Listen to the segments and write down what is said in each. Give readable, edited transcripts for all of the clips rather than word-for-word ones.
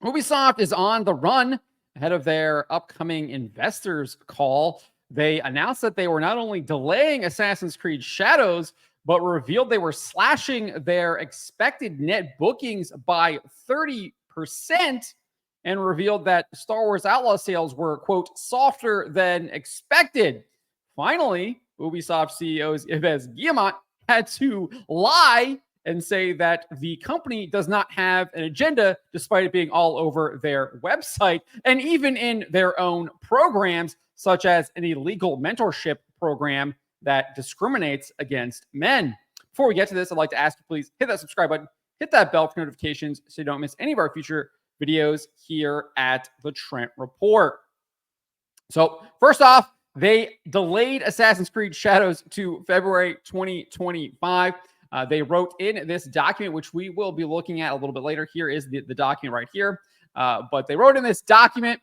Ubisoft is on the run ahead of their upcoming investors call. They announced that they were not only delaying Assassin's Creed Shadows, but revealed they were slashing their expected net bookings by 30% and revealed that Star Wars Outlaws sales were, quote, softer than expected. Finally, Ubisoft CEO Yves Guillemot had to lie and say that the company does not have an agenda, despite it being all over their website and even in their own programs, such as an illegal mentorship program that discriminates against men. Before we get to this, I'd like to ask you, please hit that subscribe button, hit that bell for notifications so you don't miss any of our future videos here at the Trent Report. So first off, they delayed Assassin's Creed Shadows to February 2025. They wrote in this document, which we will be looking at a little bit later. Here is the document right here. But they wrote in this document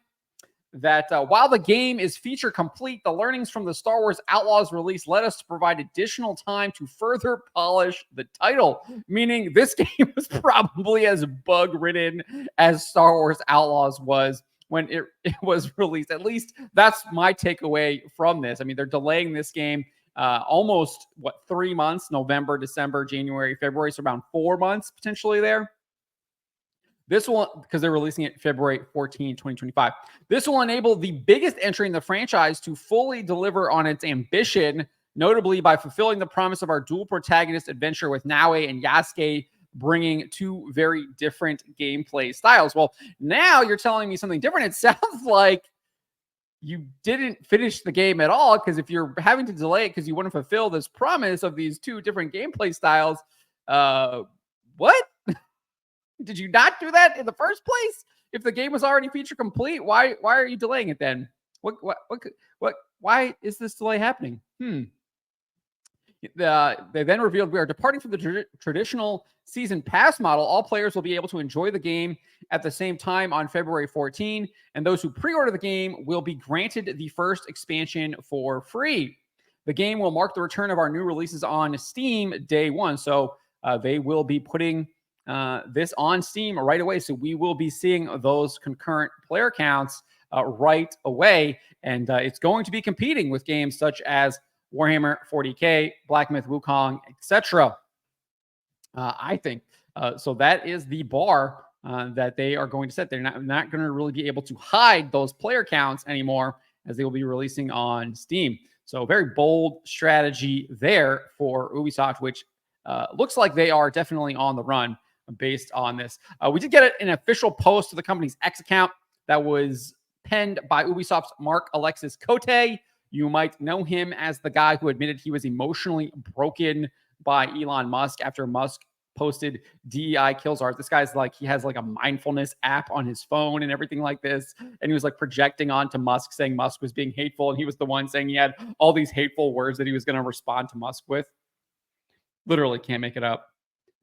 that while the game is feature complete, the learnings from the Star Wars Outlaws release led us to provide additional time to further polish the title, meaning this game was probably as bug-ridden as Star Wars Outlaws was when it was released. At least that's my takeaway from this. I mean, they're delaying this game almost 3 months, November, December, January, February, so around 4 months potentially there. This will, because they're releasing it February 14, 2025. This will enable the biggest entry in the franchise to fully deliver on its ambition, notably by fulfilling the promise of our dual protagonist adventure with Naue and Yasuke, bringing two very different gameplay styles. Well, now you're telling me something different. It sounds like you didn't finish the game at all, because if you're having to delay it because you want to fulfill this promise of these two different gameplay styles, what? Did you not do that in the first place? If the game was already feature complete, why are you delaying it then? Why is this delay happening? They then revealed we are departing from the traditional season pass model. All players will be able to enjoy the game at the same time on February 14, and those who pre-order the game will be granted the first expansion for free. The game will mark the return of our new releases on Steam day one, so they will be putting this on Steam right away. So we will be seeing those concurrent player counts right away. And it's going to be competing with games such as Warhammer 40K, Black Myth Wukong, etc. I think. So that is the bar that they are going to set. They're not going to really be able to hide those player counts anymore, as they will be releasing on Steam. So very bold strategy there for Ubisoft, which looks like they are definitely on the run based on this. We did get an official post to the company's X account that was penned by Ubisoft's Mark Alexis Cote. You might know him as the guy who admitted he was emotionally broken by Elon Musk after Musk posted DEI kills art. This guy's like, he has like a mindfulness app on his phone and everything like this. And he was like projecting onto Musk, saying Musk was being hateful. And he was the one saying he had all these hateful words that he was going to respond to Musk with. Literally can't make it up.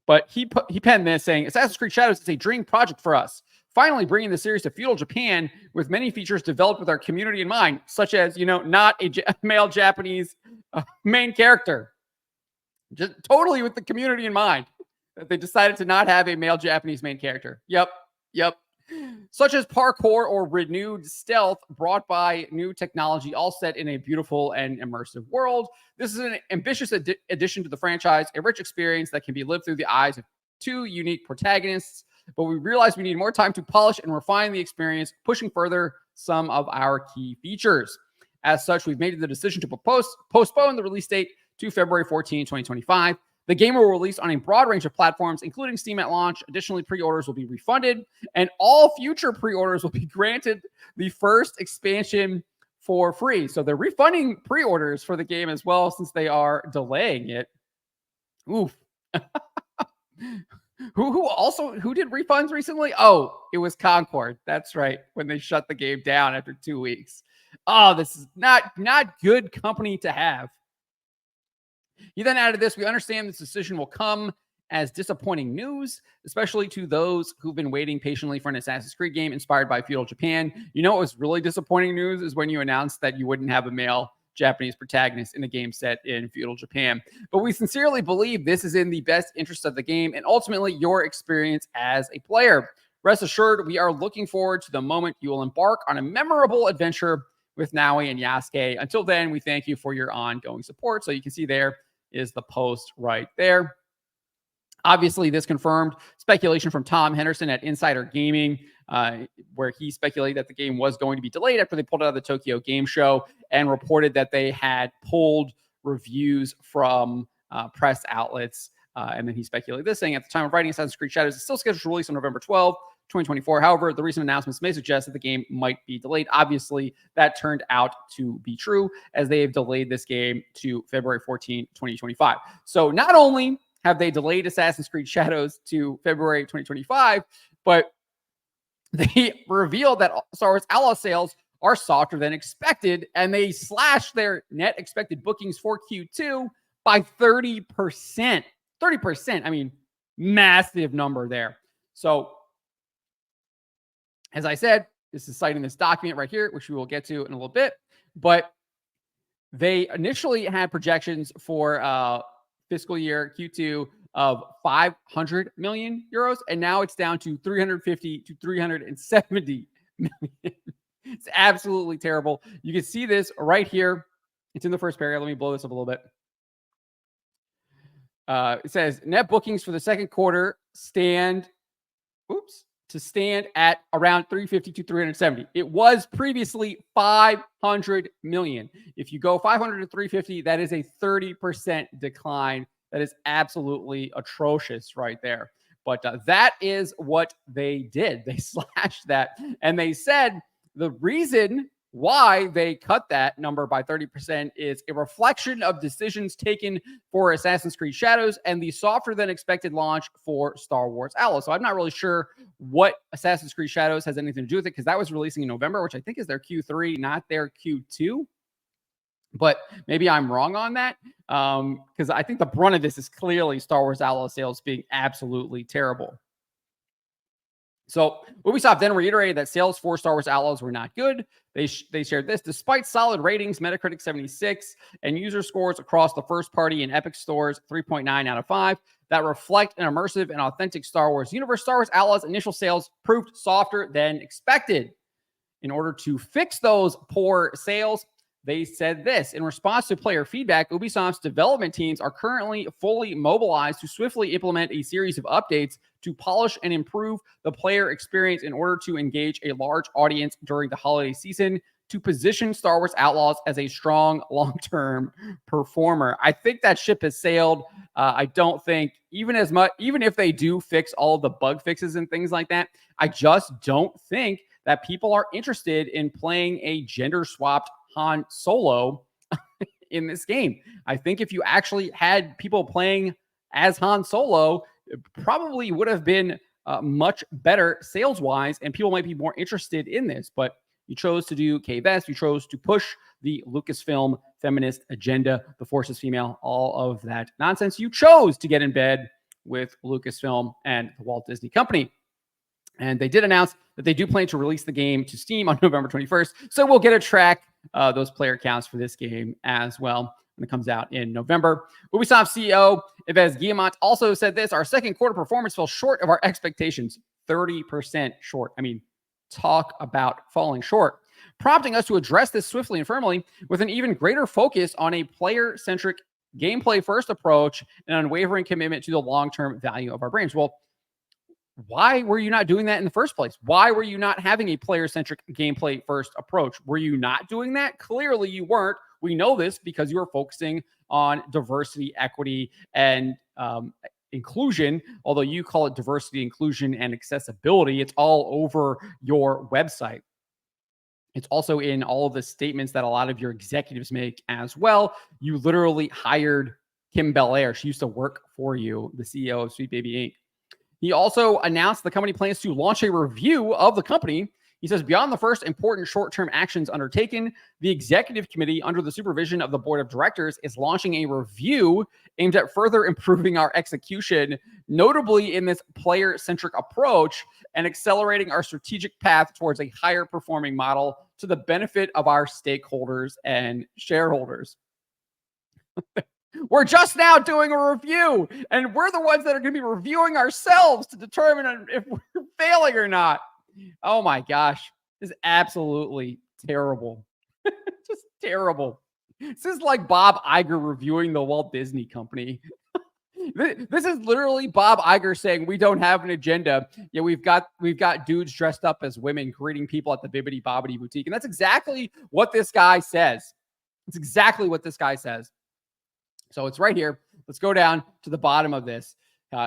But he penned this saying, Assassin's Creed Shadows is a dream project for us. Finally bringing the series to feudal Japan with many features developed with our community in mind, such as, not a male Japanese main character. Just totally with the community in mind. That they decided to not have a male Japanese main character. Yep. Such as parkour or renewed stealth brought by new technology, all set in a beautiful and immersive world. This is an ambitious addition to the franchise, a rich experience that can be lived through the eyes of two unique protagonists. But we realize we need more time to polish and refine the experience, pushing further some of our key features. As such, we've made the decision to postpone the release date to February 14, 2025. The game will release on a broad range of platforms, including Steam at launch. Additionally, pre-orders will be refunded, and all future pre-orders will be granted the first expansion for free. So they're refunding pre-orders for the game as well, since they are delaying it. Oof. Who did refunds recently? Oh, it was Concord. That's right. When they shut the game down after 2 weeks. Oh, this is not good company to have. He then added this: we understand this decision will come as disappointing news, especially to those who've been waiting patiently for an Assassin's Creed game inspired by feudal Japan. What was really disappointing news is when you announced that you wouldn't have a male Japanese protagonist in a game set in feudal Japan. But we sincerely believe this is in the best interest of the game and ultimately your experience as a player. Rest assured, we are looking forward to the moment you will embark on a memorable adventure with Naui and Yasuke. Until then, we thank you for your ongoing support. So you can see there is the post right there. Obviously, this confirmed speculation from Tom Henderson at Insider Gaming, where he speculated that the game was going to be delayed after they pulled it out of the Tokyo Game Show and reported that they had pulled reviews from press outlets. And then he speculated this, saying at the time of writing, Assassin's Creed Shadows is still scheduled to release on November 12th, 2024. However, the recent announcements may suggest that the game might be delayed. Obviously, that turned out to be true, as they have delayed this game to February 14, 2025. So not only have they delayed Assassin's Creed Shadows to February 2025, but they revealed that Star Wars Outlaws sales are softer than expected, and they slashed their net expected bookings for Q2 by 30%. 30%. I mean, massive number there. So, as I said, this is citing this document right here, which we will get to in a little bit, but they initially had projections for fiscal year Q2 of 500 million euros, and now it's down to 350 to 370 million. It's absolutely terrible. You can see this right here. It's in the first paragraph. Let me blow this up a little bit. It says net bookings for the second quarter stand at around 350 to 370. It was previously 500 million. If you go 500 to 350, that is a 30% decline. That is absolutely atrocious right there. But that is what they did. They slashed that. And they said the reason why they cut that number by 30% is a reflection of decisions taken for Assassin's Creed Shadows and the softer than expected launch for Star Wars Outlaws. So I'm not really sure what Assassin's Creed Shadows has anything to do with it, because that was releasing in November, which I think is their Q3, not their Q2. But maybe I'm wrong on that, because I think the brunt of this is clearly Star Wars Outlaws sales being absolutely terrible. So Ubisoft then reiterated that sales for Star Wars Outlaws were not good. They shared this. Despite solid ratings, Metacritic 76, and user scores across the first-party and Epic stores 3.9 out of 5, that reflect an immersive and authentic Star Wars universe, Star Wars Outlaws' initial sales proved softer than expected. In order to fix those poor sales, they said this. In response to player feedback, Ubisoft's development teams are currently fully mobilized to swiftly implement a series of updates to polish and improve the player experience in order to engage a large audience during the holiday season to position Star Wars Outlaws as a strong long-term performer. I think that ship has sailed. I don't think even if they do fix all the bug fixes and things like that, I just don't think that people are interested in playing a gender-swapped Han Solo in this game. I think if you actually had people playing as Han Solo, it probably would have been much better sales-wise, and people might be more interested in this. But you chose to do K-Best. You chose to push the Lucasfilm feminist agenda. The Force is female. All of that nonsense. You chose to get in bed with Lucasfilm and the Walt Disney Company. And they did announce that they do plan to release the game to Steam on November 21st. So we'll get to track those player counts for this game as well when it comes out in November. Ubisoft CEO Yves Guillemot also said this: our second quarter performance fell short of our expectations, 30% short. I mean, talk about falling short, prompting us to address this swiftly and firmly with an even greater focus on a player-centric gameplay-first approach and unwavering commitment to the long-term value of our brands. Well, why were you not doing that in the first place? Why were you not having a player-centric gameplay-first approach? Were you not doing that? Clearly you weren't. We know this because you were focusing on diversity, equity, and inclusion. Although you call it diversity, inclusion, and accessibility, it's all over your website. It's also in all of the statements that a lot of your executives make as well. You literally hired Kim Belair. She used to work for you, the CEO of Sweet Baby Inc. He also announced the company plans to launch a review of the company. He says, beyond the first important short-term actions undertaken, the executive committee, under the supervision of the board of directors, is launching a review aimed at further improving our execution, notably in this player-centric approach, and accelerating our strategic path towards a higher performing model to the benefit of our stakeholders and shareholders. We're just now doing a review, and we're the ones that are going to be reviewing ourselves to determine if we're failing or not. Oh my gosh. This is absolutely terrible. Just terrible. This is like Bob Iger reviewing the Walt Disney Company. This is literally Bob Iger saying we don't have an agenda. Yeah, we've got dudes dressed up as women greeting people at the Bibbidi Bobbidi Boutique. And that's exactly what this guy says. It's exactly what this guy says. So it's right here. Let's go down to the bottom of this.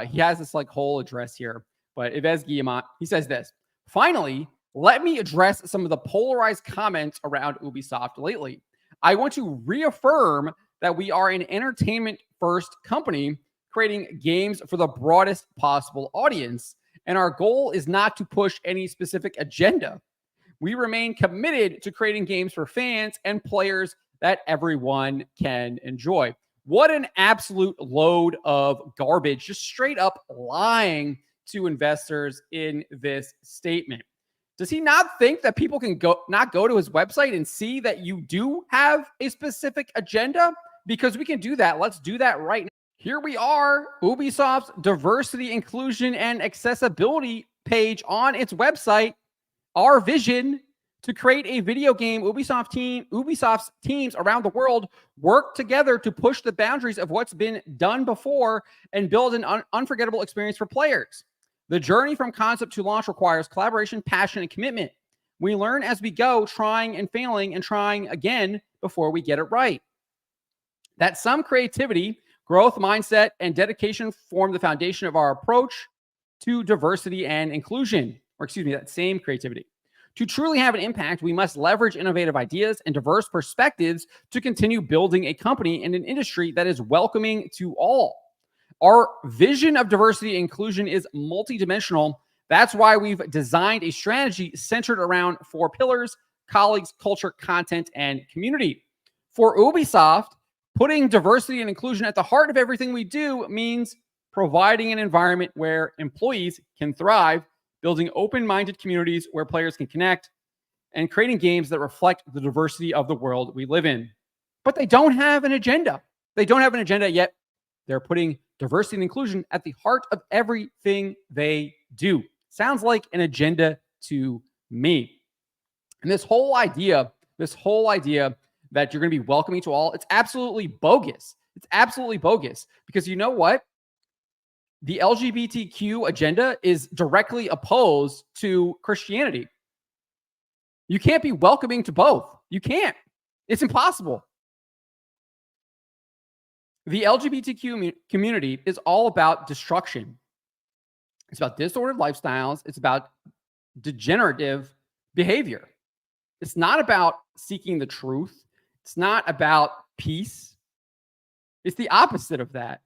He has this like whole address here. But Yves Guillemot, he says this. Finally, let me address some of the polarized comments around Ubisoft lately. I want to reaffirm that we are an entertainment-first company creating games for the broadest possible audience, and our goal is not to push any specific agenda. We remain committed to creating games for fans and players that everyone can enjoy. What an absolute load of garbage, just straight up lying to investors in this statement. Does he not think that people can not go to his website and see that you do have a specific agenda? Because we can do that. Let's do that right now. Here we are, Ubisoft's diversity, inclusion, and accessibility page on its website. Our vision to create a video game, Ubisoft's teams around the world work together to push the boundaries of what's been done before and build an unforgettable experience for players. The journey from concept to launch requires collaboration, passion, and commitment. We learn as we go, trying and failing and trying again before we get it right. That some creativity, growth mindset, and dedication form the foundation of our approach to diversity and inclusion, that same creativity. To truly have an impact, we must leverage innovative ideas and diverse perspectives to continue building a company in an industry that is welcoming to all. Our vision of diversity and inclusion is multidimensional. That's why we've designed a strategy centered around 4 pillars: colleagues, culture, content, and community. For Ubisoft, putting diversity and inclusion at the heart of everything we do means providing an environment where employees can thrive, building open-minded communities where players can connect, and creating games that reflect the diversity of the world we live in. But they don't have an agenda. They don't have an agenda yet. They're putting diversity and inclusion at the heart of everything they do. Sounds like an agenda to me. And this whole idea that you're going to be welcoming to all, it's absolutely bogus. It's absolutely bogus, because you know what? The LGBTQ agenda is directly opposed to Christianity. You can't be welcoming to both. You can't. It's impossible. The LGBTQ community is all about destruction. It's about disordered lifestyles. It's about degenerative behavior. It's not about seeking the truth. It's not about peace. It's the opposite of that.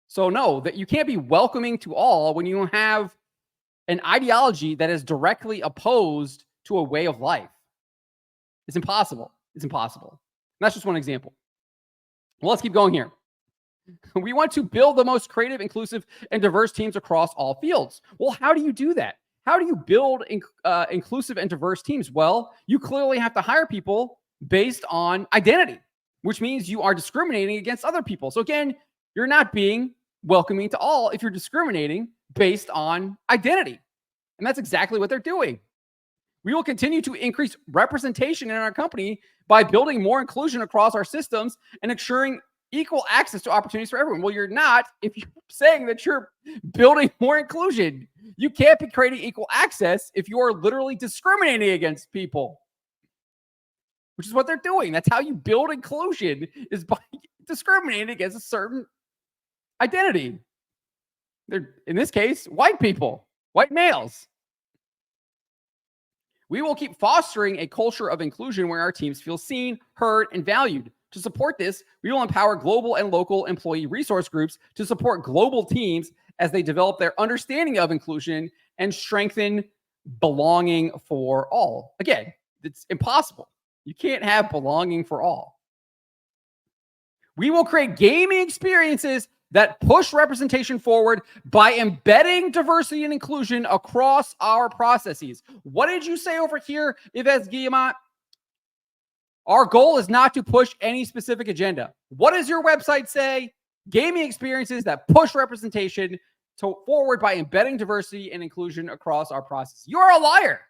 So no, that you can't be welcoming to all when you have an ideology that is directly opposed to a way of life. It's impossible. It's impossible. And that's just one example. Well, let's keep going here. We want to build the most creative, inclusive, and diverse teams across all fields. Well, how do you do that? How do you build inclusive and diverse teams? Well, you clearly have to hire people based on identity, which means you are discriminating against other people. So again, you're not being welcoming to all if you're discriminating based on identity. And that's exactly what they're doing. We will continue to increase representation in our company by building more inclusion across our systems and ensuring equal access to opportunities for everyone. Well, you're not if you're saying that you're building more inclusion. You can't be creating equal access if you are literally discriminating against people, which is what they're doing. That's how you build inclusion, is by discriminating against a certain identity. They're, in this case, white people, white males. We will keep fostering a culture of inclusion where our teams feel seen, heard, and valued. To support this, we will empower global and local employee resource groups to support global teams as they develop their understanding of inclusion and strengthen belonging for all. Again, it's impossible. You can't have belonging for all. We will create gaming experiences that push representation forward by embedding diversity and inclusion across our processes. What did you say over here, Yves Guillemot? Our goal is not to push any specific agenda. What does your website say? Gaming experiences that push representation forward by embedding diversity and inclusion across our process. You're a liar.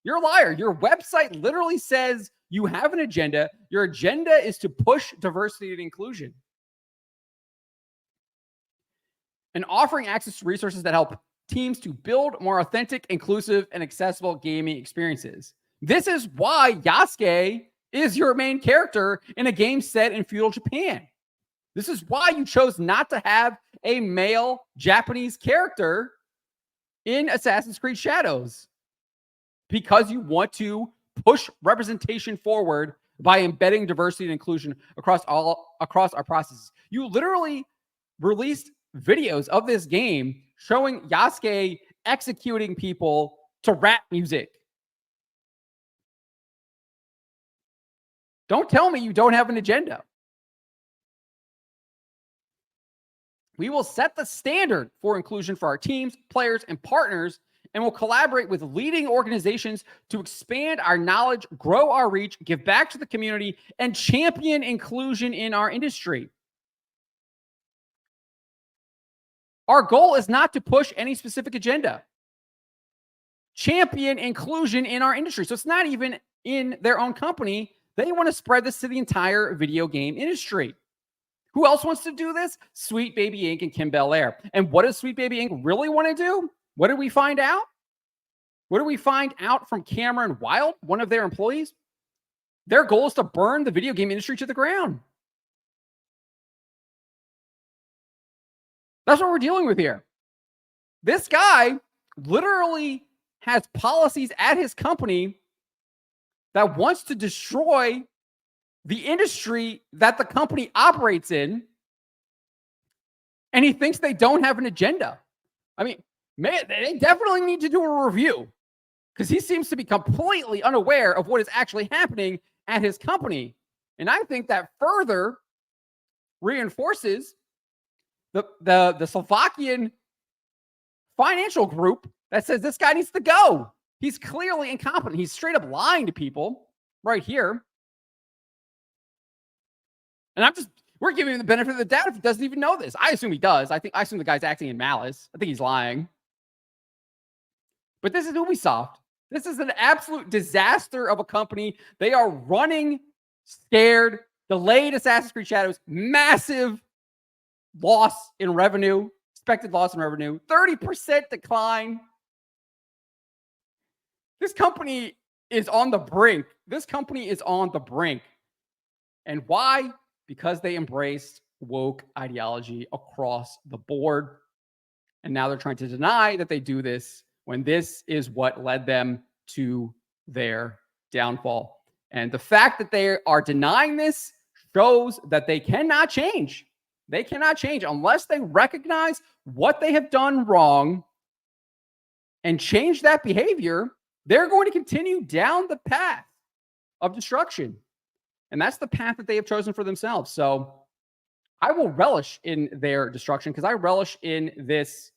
You're a liar. Your website literally says you have an agenda. Your agenda is to push diversity and inclusion and offering access to resources that help teams to build more authentic, inclusive, and accessible gaming experiences. This is why Yasuke is your main character in a game set in feudal Japan. This is why you chose not to have a male Japanese character in Assassin's Creed Shadows, because you want to push representation forward by embedding diversity and inclusion across our processes. You literally released videos of this game showing Yasuke executing people to rap music. Don't tell me you don't have an agenda. We will set the standard for inclusion for our teams, players, and partners, and will collaborate with leading organizations to expand our knowledge, grow our reach, give back to the community, and champion inclusion in our industry. Our goal is not to push any specific agenda. Champion inclusion in our industry. So it's not even in their own company. They want to spread this to the entire video game industry. Who else wants to do this? Sweet Baby Inc. and Kim Belair. And what does Sweet Baby Inc. really want to do? What did we find out? What did we find out from Cameron Wild, one of their employees? Their goal is to burn the video game industry to the ground. That's what we're dealing with here. This guy literally has policies at his company that wants to destroy the industry that the company operates in, and he thinks they don't have an agenda. I mean, man, they definitely need to do a review, because he seems to be completely unaware of what is actually happening at his company. And I think that further reinforces the Slovakian financial group that says this guy needs to go. He's clearly incompetent. He's straight up lying to people right here. And we're giving him the benefit of the doubt if he doesn't even know this. I assume he does. I assume the guy's acting in malice. I think he's lying. But this is Ubisoft. This is an absolute disaster of a company. They are running scared, delayed Assassin's Creed Shadows, massive loss in revenue, expected loss in revenue, 30% decline. This company is on the brink. This company is on the brink. And why? Because they embraced woke ideology across the board. And now they're trying to deny that they do this, when this is what led them to their downfall. And the fact that they are denying this shows that they cannot change. They cannot change unless they recognize what they have done wrong and change that behavior. They're going to continue down the path of destruction. And that's the path that they have chosen for themselves. So I will relish in their destruction, because I relish in this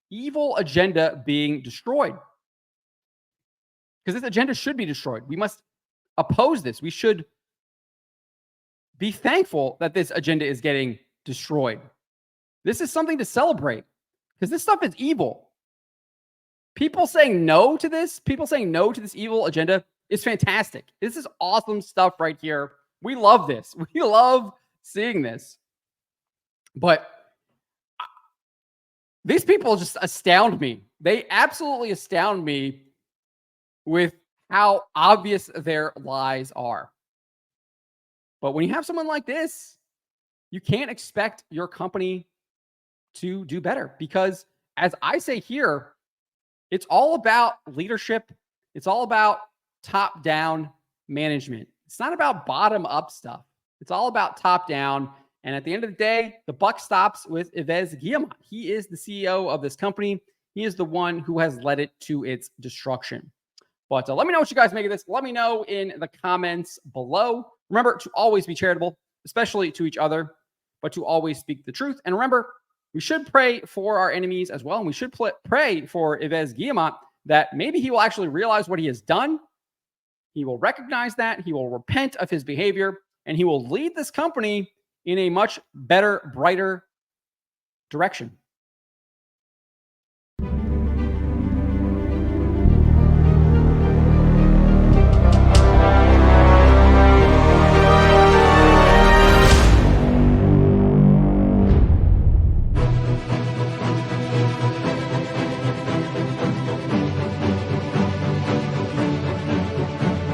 evil agenda being destroyed. Because this agenda should be destroyed. We must oppose this. We should be thankful that this agenda is getting destroyed. This is something to celebrate, because this stuff is evil. People saying no to this evil agenda is fantastic. This is awesome stuff right here. We love this. We love seeing this. But these people just astound me. They absolutely astound me with how obvious their lies are. But when you have someone like this, you can't expect your company to do better, because, as I say here, it's all about leadership. It's all about top-down management. It's not about bottom-up stuff. It's all about top-down. And at the end of the day, the buck stops with Yves Guillemot. He is the CEO of this company. He is the one who has led it to its destruction. But let me know what you guys make of this. Let me know in the comments below. Remember to always be charitable, especially to each other, but to always speak the truth. And remember, we should pray for our enemies as well. And we should pray for Yves Guillemot that maybe he will actually realize what he has done. He will recognize that. He will repent of his behavior. and he will lead this company in a much better, brighter direction.